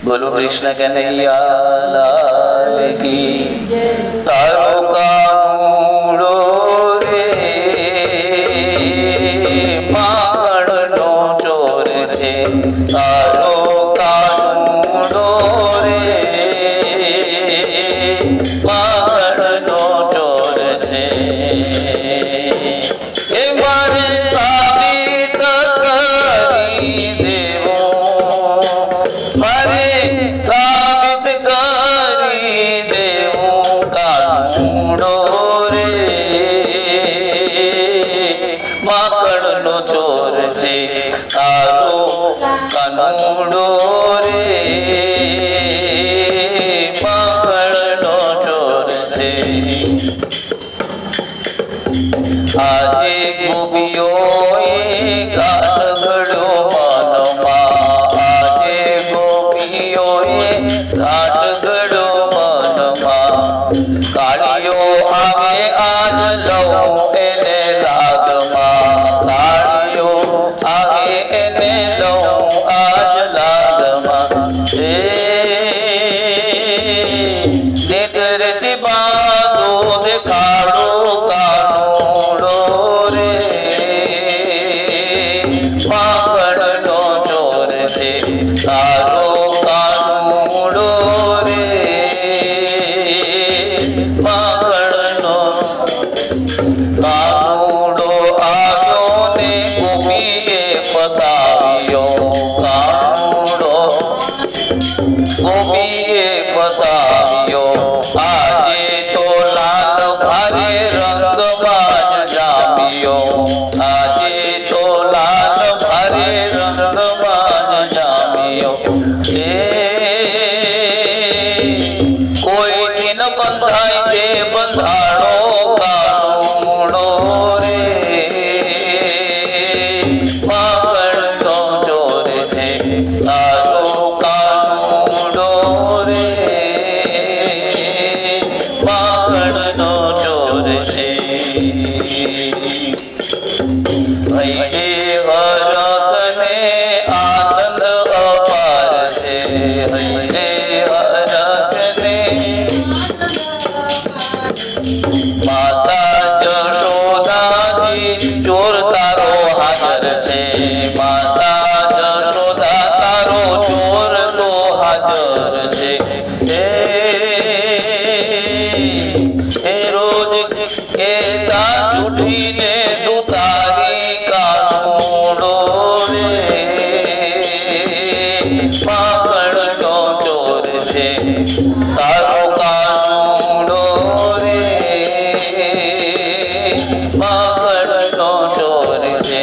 बोलो कृष्ण कन्हैया लाल की। तारो कानूड़ो रे माखणनो चोर छे, तारो कानूड़ो रे माखणनो चोर छे। ए मारे साबित करी देवो, मारे साबित करी देवो कानूड़ो रे माखणनो चोर छे, तारो कानूड़ो रे माखणनो चोर छे। आजे गोपीओए गात घड़ो मनमा, आजे गोपीओए गात घड़ो मनमा। कालियो आवे आज लऊ एने लागमा, कालियो आवे एने लऊ आज लागमा। नेत्र बांधो देखाड़ो कानूड़ो रे माखणनो चोर छे, तारो कानूड़ो रे माखणनो। कानूड़ो आव्यो ने गोपीए फसाव्यो, कानूड़ो गोपीए फसाव्यो। आजे तो लाल भारे रंगबाज जाम्यो, आजे तो लाल भारे रंगबाज जाम्यो। कोई दिन बंधाई दे बंधाड़ो कानूड़ो रे माखणनो चोर छे, तारो कानूड़ो रे माखणनो चोर छे। भैले हरखने आनंद अपार छे, भैले हरखने माता जशोदाजी चोर तारो हाजर छे, माता जशोदा तारो चोर तो हाजर छे। ए रोज केता उठीने दुतारी कानूड़ो रे माखणनो चोर छे, तारो कानूड़ो रे माखणनो चोर छे।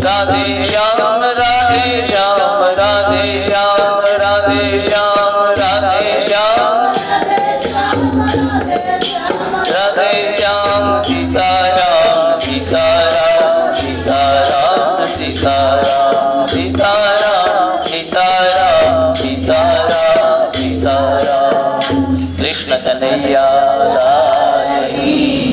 राधे श्याम राधे श्याम राधे श्याम राधे श्याम राधे श्याम राधे